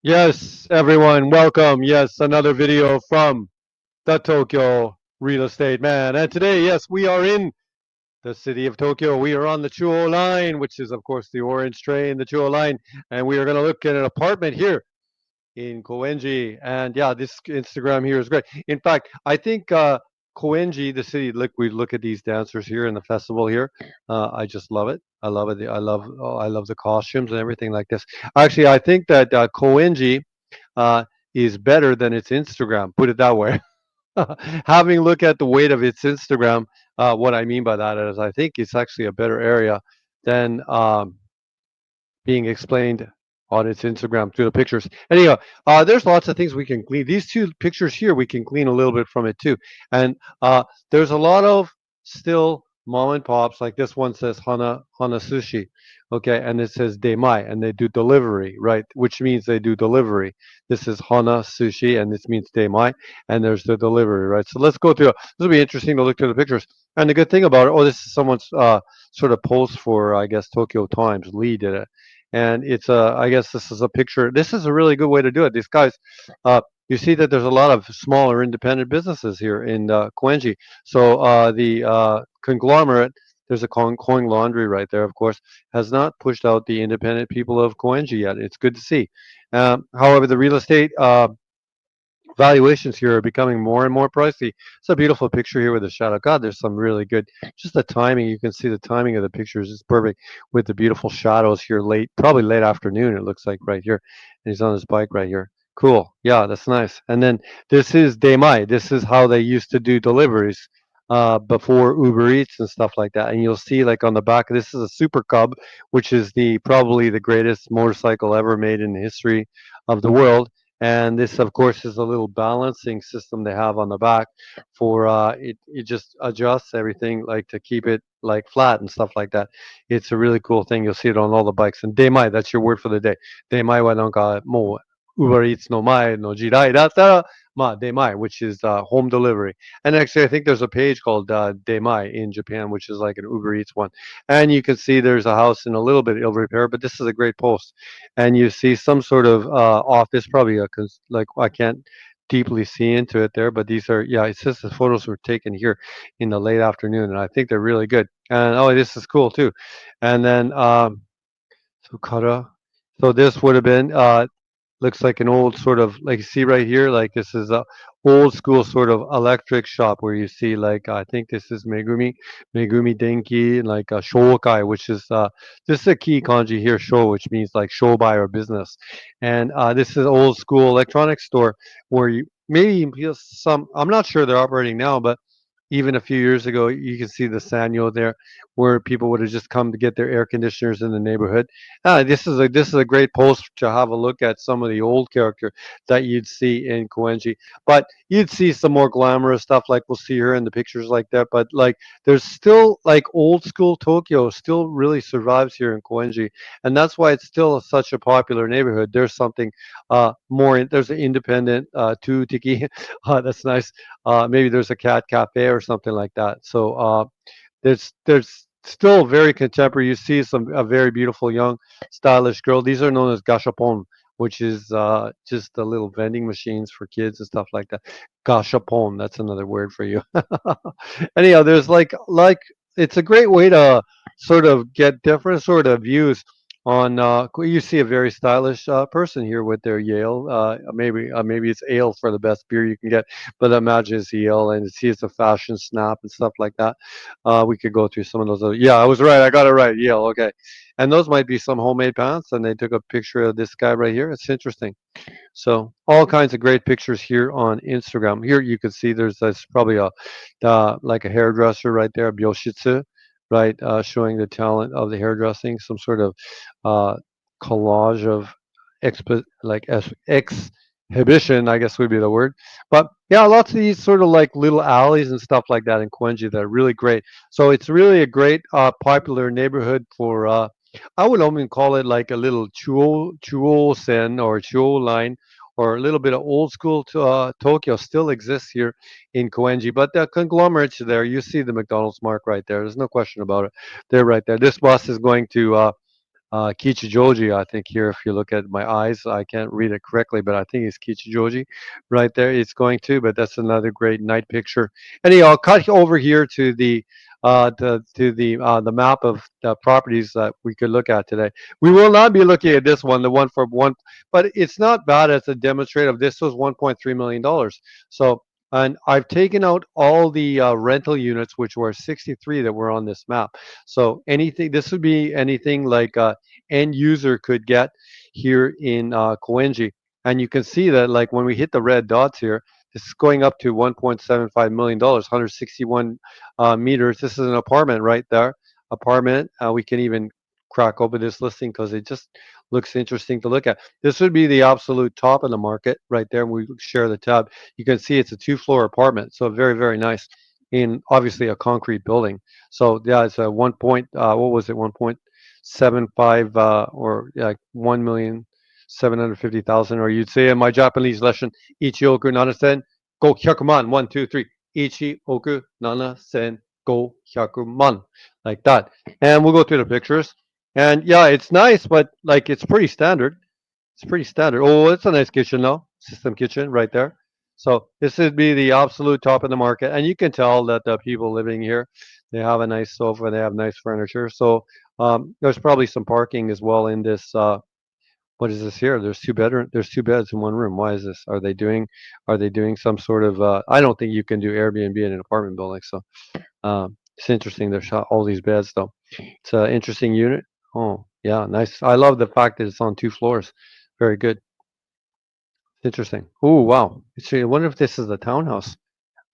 Yes, everyone, welcome. Yes, another video from the Tokyo Real Estate Man. And today, yes, we are in the city of Tokyo. We are on the Chuo line, which is, of course, the orange train, the Chuo line. And we are going to look at an apartment here in Koenji. And yeah, this Instagram here is great. In fact, I think Koenji, the city, look, we look at these dancers here in the festival here. I just love it. I love it. I love the costumes and everything like this. Actually, I think that Koenji uh, is better than its Instagram. Put it that way. Having look at the weight of its Instagram, what I mean by that is I think it's actually a better area than being explained on its Instagram through the pictures. Anyhow, there's lots of things we can glean. These two pictures here, we can glean a little bit from it too. And there's a lot of still mom and pops. Like this one says Hana Sushi, okay, and it says Demai, and they do delivery, right? Which means they do delivery. This is Hana Sushi, and this means Demai, and there's the delivery, right? So let's go through. This will be interesting to look through the pictures. And the good thing about it, oh, this is someone's sort of post for, I guess, Tokyo Times. Lee did it, and it's a, I guess this is a picture. This is a really good way to do it. These guys, you see that there's a lot of smaller independent businesses here in Koenji. So the conglomerate, there's a coin laundry right there, of course, has not pushed out the independent people of Koenji yet. It's good to see. However, the real estate valuations here are becoming more and more pricey. It's a beautiful picture here with the shadow. God, there's some really good. Just the timing. You can see the timing of the pictures is perfect with the beautiful shadows here late, probably late afternoon. It looks like right here, and he's on his bike right here. Cool. Yeah, that's nice. And then this is Demai. This is how they used to do deliveries before Uber Eats and stuff like that. And you'll see like on the back, this is a Super Cub, which is the probably the greatest motorcycle ever made in the history of the world. And this, of course, is a little balancing system they have on the back for it just adjusts everything like to keep it like flat and stuff like that. It's a really cool thing. You'll see it on all the bikes. And Demai, that's your word for the day. Demai wa nanka mo Uber Eats no mai no jirai datta ma Demai, which is home delivery. And actually, I think there's a page called Demai in Japan, which is like an Uber Eats one. And you can see there's a house in a little bit ill repair, but this is a great post. And you see some sort of office, probably like I can't deeply see into it there, but these are, yeah, it says the photos were taken here in the late afternoon, and I think they're really good. And oh, this is cool too. And then so Kara, so this would have been looks like an old sort of, like you see right here, like this is a old school sort of electric shop where you see like I think this is Megumi Denki, and like a Shokai, which is this is a key kanji here, sho, which means like shobai or business. And this is old school electronics store where you maybe some, I'm not sure they're operating now, but even a few years ago, you can see the Sanyo there, where people would have just come to get their air conditioners in the neighborhood. This is a great post to have a look at some of the old character that you'd see in Koenji, but you'd see some more glamorous stuff like we'll see here in the pictures like that. But like there's still like old school Tokyo still really survives here in Koenji, and that's why it's still such a popular neighborhood. There's something there's an independent two tiki. That's nice. Maybe there's a cat cafe or something like that. So there's still very contemporary. You see some a very beautiful young stylish girl. These are known as gashapon, which is just the little vending machines for kids and stuff like that. Gashapon, that's another word for you. Anyhow, there's like it's a great way to sort of get different sort of views on you see a very stylish person here with their Yale. Maybe it's ale for the best beer you can get, but imagine it's Yale and see it's a fashion snap and stuff like that. We could go through some of those. Yeah, I was right. I got it right. Yale. Okay, and those might be some homemade pants. And they took a picture of this guy right here. It's interesting. So all kinds of great pictures here on Instagram. Here you can see there's probably a like a hairdresser right there, Byoshitsu, right, showing the talent of the hairdressing. Some sort of uh, collage of exhibition, I guess would be the word. But yeah, lots of these sort of like little alleys and stuff like that in Koenji that are really great. So it's really a great popular neighborhood for I would only call it like a little chuo sen or chuo line, or a little bit of old school Tokyo still exists here in Koenji. But the conglomerates there, you see the McDonald's mark right there. There's no question about it. They're right there. This bus is going to Kichijoji, I think here, if you look at my eyes, I can't read it correctly, but I think it's Kichijoji right there. It's going to, but that's another great night picture. Anyhow, I'll cut over here to the map of the properties that we could look at today. We will not be looking at this one, the one for one, but it's not bad as a demonstrative. This was $1.3 million. So, and I've taken out all the rental units, which were 63 that were on this map. So anything, this would be anything like end user could get here in Koenji. And you can see that like when we hit the red dots here, this is going up to $1.75 million, 161 meters. This is an apartment right there. Apartment. We can even crack open this listing because it just looks interesting to look at. This would be the absolute top of the market right there. We share the tab. You can see it's a two-floor apartment, so very, very nice in obviously a concrete building. So yeah, it's a what was it, 1.75 or like 1,750,000, or you'd say in my Japanese lesson, Ichioku nanasen go hyakuman, 1, 2, 3, Ichioku nanasen go hyakuman, like that. And we'll go through the pictures. And yeah, it's nice, but like it's pretty standard. It's pretty standard. Oh, it's a nice kitchen though. System kitchen right there. So this would be the absolute top of the market, and you can tell that the people living here, they have a nice sofa, they have nice furniture. So there's probably some parking as well in this. What is this here? There's two bedroom. There's two beds in one room. Why is this? Are they doing some sort of? I don't think you can do Airbnb in an apartment building. So it's interesting. There's all these beds though. It's an interesting unit. Oh yeah, nice. I love the fact that it's on two floors. Very good. Interesting. Oh, wow. I wonder if this is a townhouse.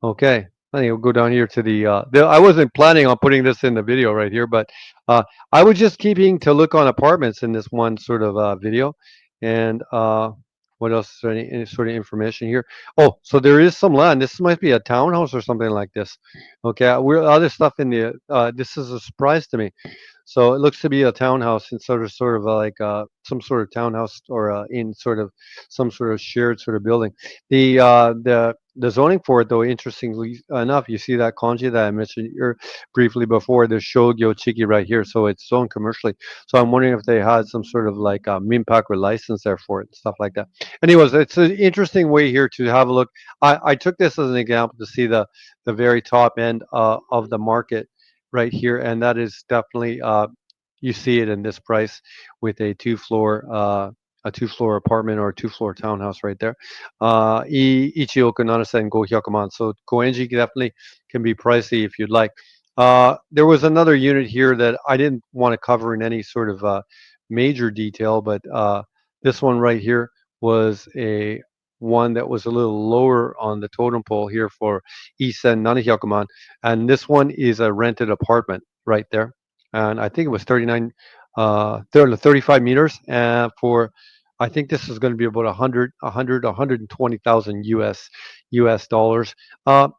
Okay. I think we'll go down here to I wasn't planning on putting this in the video right here, but I was just keeping to look on apartments in this one sort of video. And what else? Is there any sort of information here? Oh, so there is some land. This might be a townhouse or something like this. Okay. We're other stuff in this is a surprise to me. So it looks to be a townhouse and sort of like some sort of townhouse or in sort of some sort of shared sort of building. The zoning for it, though, interestingly enough, you see that kanji that I mentioned here briefly before, the Shogyo Chiki right here. So it's zoned commercially. So I'm wondering if they had some sort of like minpak or license there for it, stuff like that. Anyways, it's an interesting way here to have a look. I took this as an example to see the very top end of the market right here, and that is definitely you see it in this price with a two-floor apartment or a two-floor townhouse right there. Ichioku nanasen go hyakuman. So Koenji definitely can be pricey if you'd like. There was another unit here that I didn't want to cover in any sort of major detail, but this one right here was a one that was a little lower on the totem pole here for Isen Nanahyakuman. And this one is a rented apartment right there. And I think it was 35 meters. And for, I think this is going to be about 120,000 US dollars.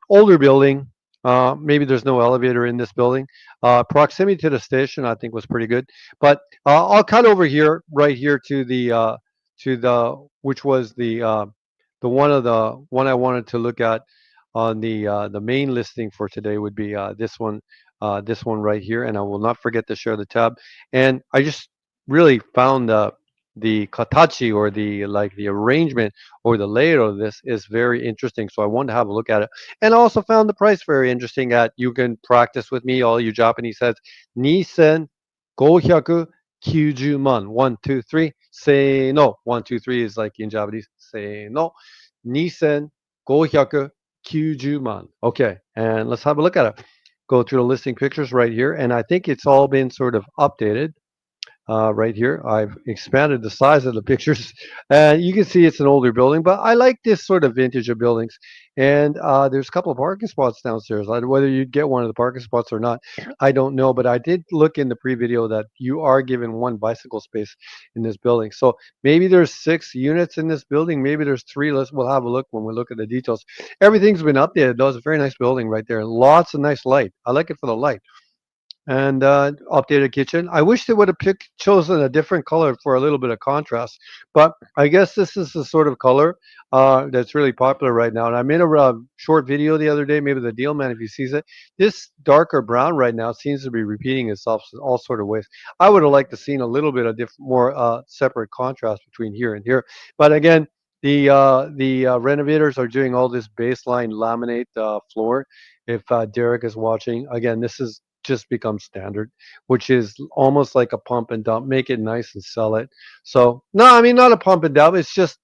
Older building. Maybe there's no elevator in this building. Proximity to the station, I think, was pretty good. But I'll cut over here, right here to which was the one I wanted to look at on the main listing for today would be this one right here, and I will not forget to share the tab. And I just really found the katachi, or the arrangement or the layout of this is very interesting. So I wanted to have a look at it, and I also found the price very interesting. At you can practice with me, all you Japanese says, nisen 590 man. 1, 2, 3. Say no. 1, 2, 3 is like in Japanese. Say no. Nisen 590 man. Okay, and let's have a look at it. Go through the listing pictures right here, and I think it's all been sort of updated right here. I've expanded the size of the pictures, and you can see it's an older building, but I like this sort of vintage of buildings. And there's a couple of parking spots downstairs. Whether you get one of the parking spots or not, I don't know, but I did look in the pre-video that you are given one bicycle space in this building. So maybe there's 6 units in this building. Maybe there's 3. We'll have a look when we look at the details. Everything's been updated. That was a very nice building right there. Lots of nice light. I like it for the light. and updated kitchen. I wish they would have chosen a different color for a little bit of contrast, but I guess this is the sort of color that's really popular right now. And I made a short video the other day, maybe the deal man if he sees it. This darker brown right now seems to be repeating itself in all sort of ways. I would have liked to seen a little bit of different, more separate contrast between here and here, but again. The renovators are doing all this baseline laminate floor. If Derek is watching, again, this is just become standard, which is almost like a pump and dump. Make it nice and sell it. So no, I mean not a pump and dump. It's just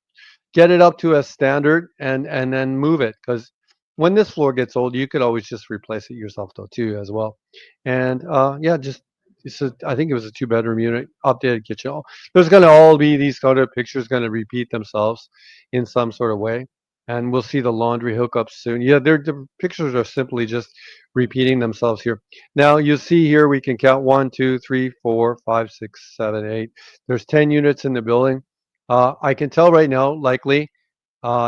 get it up to a standard and then move it because when this floor gets old, you could always just replace it yourself though too as well. And yeah, just I think it was a two-bedroom unit, updated kitchen. There's going to all be these kind of pictures going to repeat themselves in some sort of way, and we'll see the laundry hookups soon. Yeah, the pictures are simply just repeating themselves here. Now you see here we can count 1, 2, 3, 4, 5, 6, 7, 8. There's 10 units in the building. I can tell right now, likely,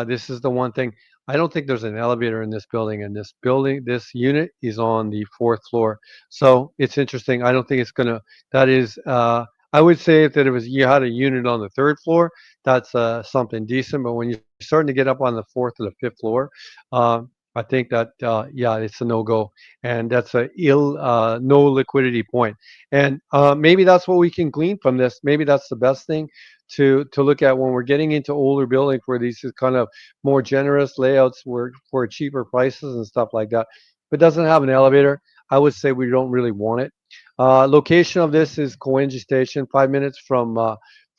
this is the one thing. I don't think there's an elevator in this building, and this unit is on the fourth floor. So it's interesting. I don't think it's gonna. That is. I would say if that it was you had a unit on the third floor, that's something decent. But when you're starting to get up on the fourth or the fifth floor, uh, I think that yeah, it's a no go, and that's a ill no liquidity point. And maybe that's what we can glean from this. Maybe that's the best thing to look at when we're getting into older buildings where these is kind of more generous layouts were for cheaper prices and stuff like that. If it doesn't have an elevator, I would say we don't really want it. Location of this is Koenji Station, 5 minutes from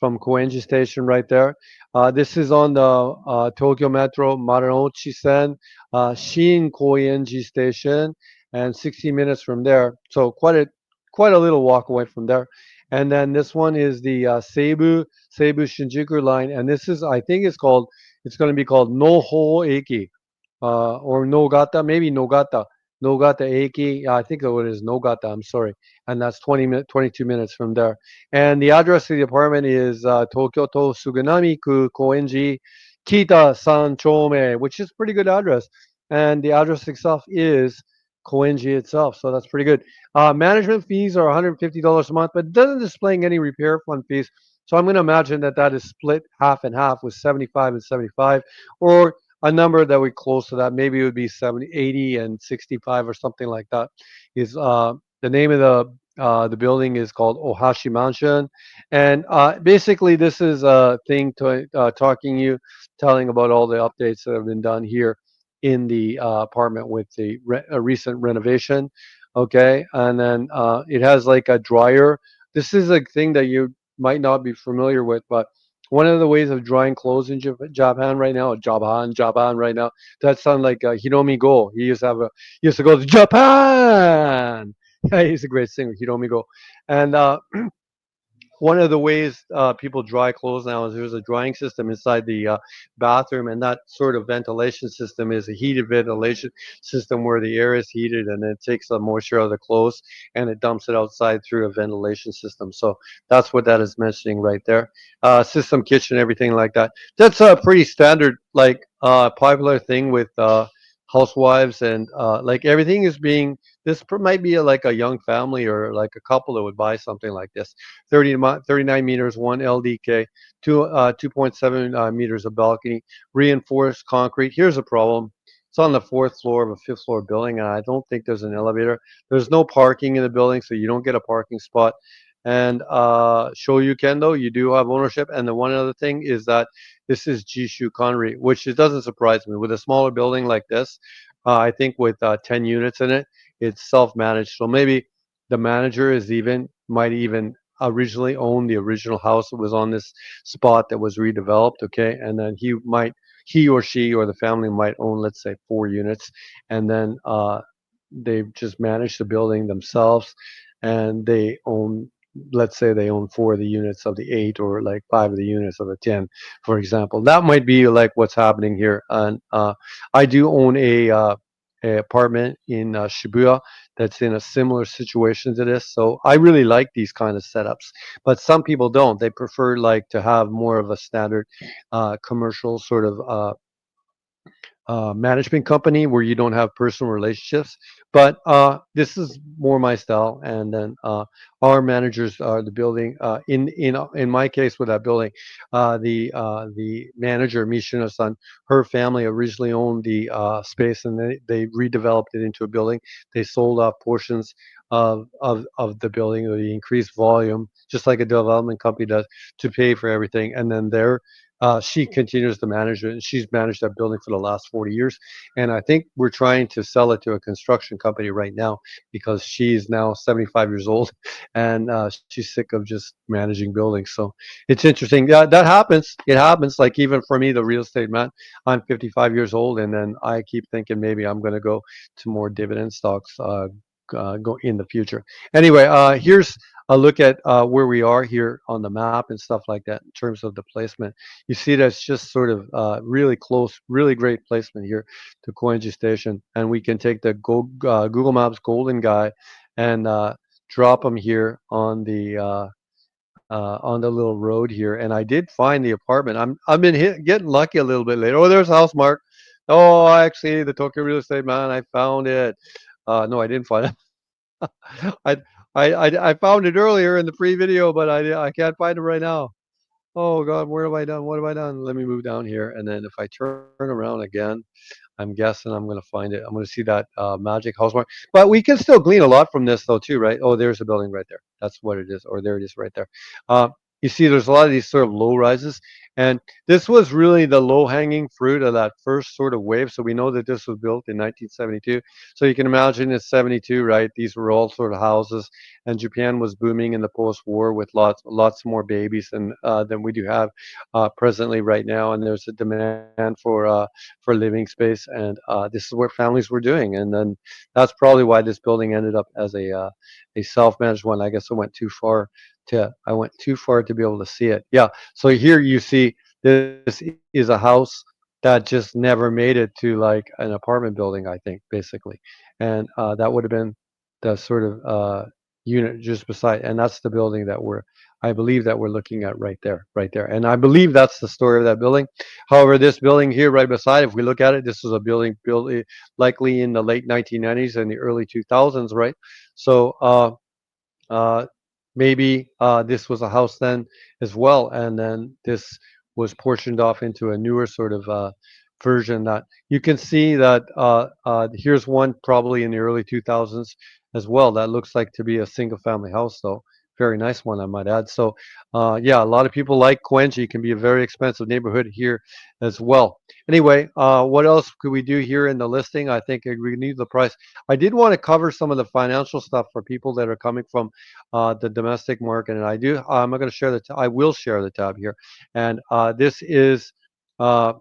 Koenji Station right there. This is on the Tokyo Metro Marunouchi Sen, Shin Koenji Station, and 60 minutes from there. So quite a little walk away from there. And then this one is the Seibu Shinjuku line, and this is I think it's going to be called Noho Eki or Nogata, maybe Nogata Eki. Yeah, I think it is Nogata. I'm sorry, and that's 22 minutes from there. And the address of the apartment is Tokyo to Suganami-ku Koenji Kita San Chome, which is pretty good address. And the address itself is Koenji itself, so that's pretty good. Management fees are $150 a month, but it doesn't display any repair fund fees. So I'm going to imagine that that is split half and half with 75 and 75, or a number that we close to that. Maybe it would be 70, 80, and 65 or something like that. Is the name of the building is called Ohashi Mansion, and basically this is a thing to telling about all the updates that have been done here in the apartment with the recent renovation. Okay, and then it has like a dryer. This is a thing that you might not be familiar with, but one of the ways of drying clothes in Japan right now, Japan right now, that sounds like Hiromi Go. He used to go to Japan. He's a great singer, Hiromi Go. And one of the ways people dry clothes now is there's a drying system inside the bathroom, and that sort of ventilation system is a heated ventilation system where the air is heated and it takes the moisture out of the clothes and it dumps it outside through a ventilation system. So that's what that is mentioning right there. System kitchen, everything like that. That's a pretty standard, like popular thing with housewives and like everything is being. This might be like a young family or like a couple that would buy something like this. 39 meters, one LDK, 2.7 meters of balcony, reinforced concrete. Here's a problem. It's on the fourth floor of a fifth floor building, and I don't think there's an elevator. There's no parking in the building, so you don't get a parking spot. And Shoyu Kendo, you do have ownership. And the one other thing is that this is Jishu Conry, which it doesn't surprise me. With a smaller building like this, I think with 10 units in it, it's self-managed. So maybe the manager might even originally owned the original house that was on this spot that was redeveloped. Okay, and then he or she or the family might own, let's say, 4 units, and then they just manage the building themselves, and they own. Let's say they own 4 of the units of the 8, or like 5 of the units of the 10, for example. That might be like what's happening here. And I do own a apartment in Shibuya that's in a similar situation to this. So I really like these kind of setups, but some people don't. They prefer like to have more of a standard commercial sort of management company where you don't have personal relationships. But this is more my style. And then our managers are the building. In my case with that building, the manager Mishino-san, her family originally owned the space, and they redeveloped it into a building. They sold off portions of the building, or the increased volume, just like a development company does, to pay for everything. And then she continues to manage it, and she's managed that building for the last 40 years. And I think we're trying to sell it to a construction company right now because she's now 75 years old, and she's sick of just managing buildings. So it's interesting. Yeah, that happens. It happens. Like even for me, the real estate man, I'm 55 years old, and then I keep thinking maybe I'm going to go to more dividend stocks. Go in the future. Anyway, here's a look at where we are here on the map and stuff like that in terms of the placement. You see that's just sort of really close, really great placement here to Koenji Station. And we can take the Google Maps golden guy and drop him here on the little road here. And I did find the apartment. I've been getting lucky a little bit later. Oh, there's a house mark. Oh, actually, the Tokyo real estate man, I found it. No, I didn't find it. I, I found it earlier in the pre-video, but I can't find it right now. Oh God, where have I done? What have I done? Let me move down here, and then if I turn around again, I'm guessing I'm going to find it. I'm going to see that magic house mark. But we can still glean a lot from this, though, too, right? Oh, there's a building right there. That's what it is. Or there it is right there. Uh, you see, there's a lot of these sort of low rises. And this was really the low hanging fruit of that first sort of wave. So we know that this was built in 1972. So you can imagine in 72, right? These were all sort of houses. And Japan was booming in the post war with lots more babies than we do have presently right now. And there's a demand for living space, and this is what families were doing. And then that's probably why this building ended up as a self-managed one. I guess I went too far to be able to see it. Yeah. So here you see this is a house that just never made it to like an apartment building, I think, basically. And that would have been the sort of unit just beside, and that's the building that I believe that we're looking at right there. And I believe that's the story of that building. However, this building here right beside, if we look at it, this was a building built likely in the late 1990s and the early 2000s, right? So uh, maybe this was a house then as well, and then this was portioned off into a newer sort of version. That you can see that here's one probably in the early 2000s as well. That looks like to be a single family house, though. Very nice one, I might add. So, yeah, a lot of people like Koenji. It can be a very expensive neighborhood here as well. Anyway, what else could we do here in the listing? I think we need the price. I did want to cover some of the financial stuff for people that are coming from the domestic market, and I'm not going to share I will share the tab here, and this is uh,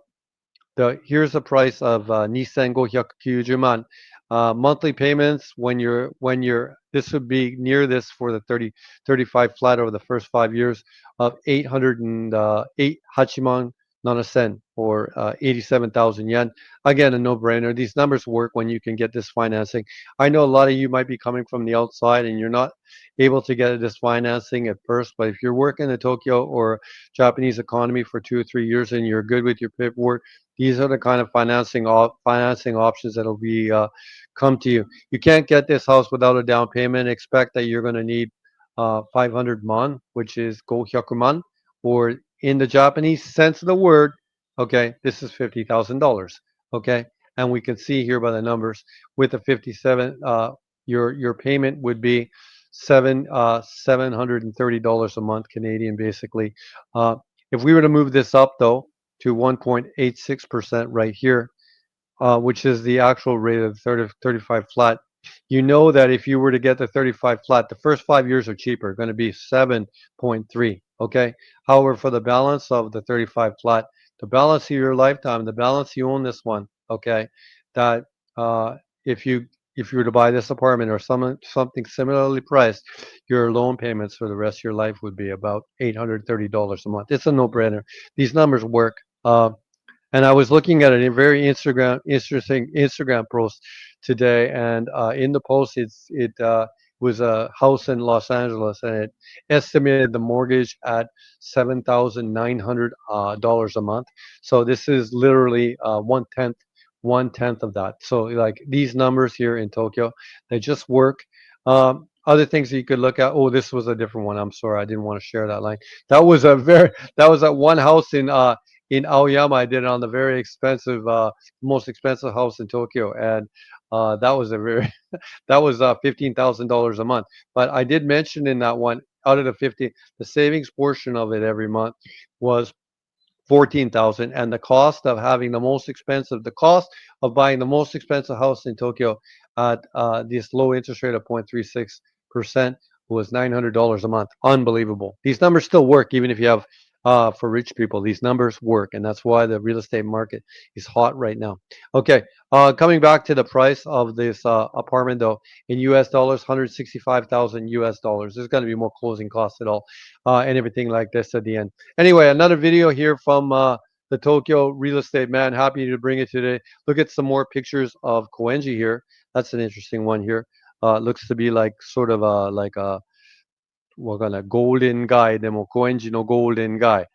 here's the price of Nissan 590万. Monthly payments when you're this would be near this for the 35 flat over the first 5 years of 808 Hachiman Nanasen, or 87,000 yen. Again, a no-brainer. These numbers work when you can get this financing. I know a lot of you might be coming from the outside and you're not able to get this financing at first, but if you're working in Tokyo or Japanese economy for 2 or 3 years and you're good with your paperwork, these are the kind of financing options that'll be come to you. You can't get this house without a down payment. Expect that you're going to need 500 man, which is go-hyakuman, or in the Japanese sense of the word, okay, this is $50,000. Okay, and we can see here by the numbers with the 57, your payment would be $730 a month Canadian, basically. Uh, if we were to move this up though to 1.86% right here, which is the actual rate of 35 flat. You know that if you were to get the 35 flat, the first 5 years are cheaper, going to be 7.3. Okay. However, for the balance of the 35 flat, the balance of your lifetime, the balance you own this one, okay, that uh, if you if you were to buy this apartment or something similarly priced, your loan payments for the rest of your life would be about $830 a month. It's a no-brainer. These numbers work. And I was looking at a very interesting Instagram post today, and in the post, it was a house in Los Angeles, and it estimated the mortgage at $7,900 a month. So this is literally 1/10 1/10 of that. So like these numbers here in Tokyo, they just work. Other things that you could look at. Oh, this was a different one. I'm sorry, I didn't want to share that line. That was a very that was at one house in Aoyama. I did it on the very expensive, most expensive house in Tokyo, and that was a very that was $15,000 a month. But I did mention in that one, out of the 50, the savings portion of it every month was 14,000, and the cost of having the cost of buying the most expensive house in Tokyo at this low interest rate of 0.36% was $900 a month. Unbelievable. These numbers still work even if you have for rich people. These numbers work, and that's why the real estate market is hot right now. Okay, coming back to the price of this apartment though, in US dollars, 165,000 US dollars. There's going to be more closing costs at all, and everything like this at the end. Anyway, another video here from the Tokyo real estate man. Happy to bring it today. Look at some more pictures of Koenji here. That's an interesting one here. Looks to be like sort of like a what kind of golden guy, demo Koenji no golden guy.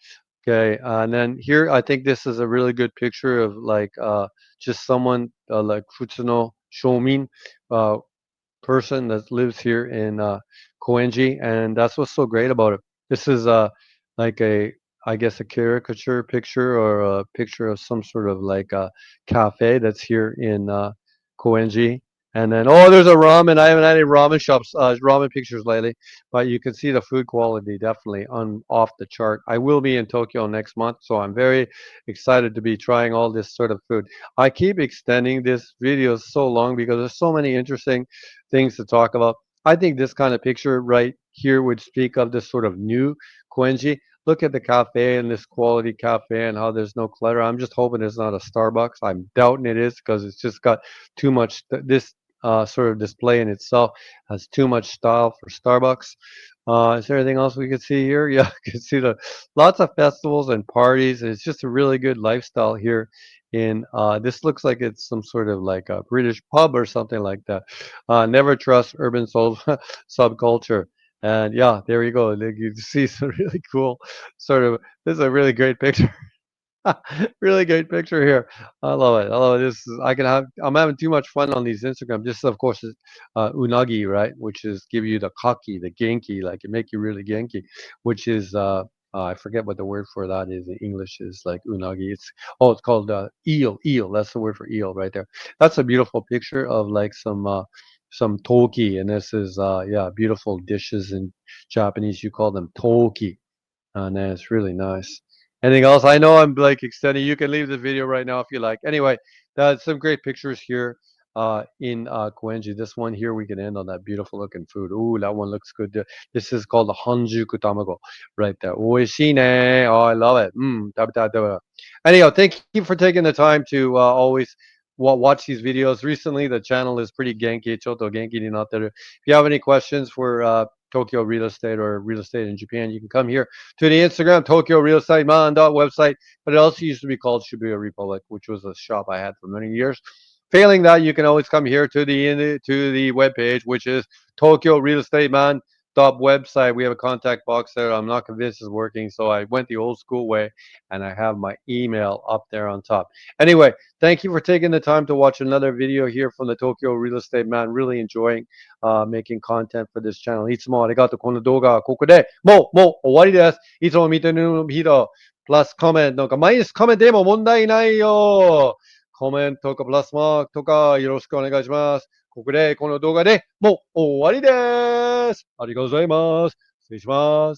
Okay, and then here I think this is a really good picture of like just someone like Futsuno Shomin, uh, person that lives here in Koenji, and that's what's so great about it. This is like a, I guess, a caricature picture or a picture of some sort of like a cafe that's here in Koenji. And then, oh, there's a ramen. I haven't had any ramen shops, ramen pictures lately, but you can see the food quality definitely on off the chart. I will be in Tokyo next month, so I'm very excited to be trying all this sort of food. I keep extending this video so long because there's so many interesting things to talk about. I think this kind of picture right here would speak of this sort of new Koenji. Look at the cafe and this quality cafe and how there's no clutter. I'm just hoping it's not a Starbucks. I'm doubting it is because it's just got too much. This sort of display in itself has too much style for Starbucks. Is there anything else we could see here? Yeah, you can see the lots of festivals and parties. It's just a really good lifestyle here. In this looks like it's some sort of like a British pub or something like that. Never trust urban subculture. And yeah, there you go. Like, you see some really cool sort of. This is a really great picture. Really great picture here. I love it. I love it. This is, I can have. I'm having too much fun on these Instagram. This, of course, is unagi, right? Which is give you the kaki, the genki, like it make you really genki. Which is I forget what the word for that is in English. Is like unagi. It's called eel. Eel. That's the word for eel right there. That's a beautiful picture of like some toki, and this is yeah, beautiful dishes in Japanese. You call them toki, and it's really nice. Anything else? I know I'm like extending. You can leave the video right now if you like. Anyway, that's some great pictures here in Koenji. This one here, we can end on that beautiful looking food. Ooh, that one looks good. This is called the Hanjuku Tamago right there. Oishii ne. Oh, I love it. Anyhow, thank you for taking the time to always watch these videos. Recently, the channel is pretty genki. Choto genki ni natte. If you have any questions for Tokyo real estate or real estate in Japan, you can come here to the Instagram, Tokyo Real Estate Man website, but it also used to be called Shibuya Republic, which was a shop I had for many years. Failing that, you can always come here to the webpage, which is Tokyo Real Estate Man website. We have a contact box there. I'm not convinced it's working, so I went the old school way, and I have my email up there on top. Anyway, thank you for taking the time to watch another video here from the Tokyo Real Estate Man. Really enjoying making content for this channel. いつもありがとう。この動画はここでもう終わりです。いつも見てる人、プラスコメントとか、マイナスコメントでも問題ないよ。コメントとかプラスマークとかよろしくお願いします。ここで、この動画でもう終わりです。ありがとうございます。失礼します。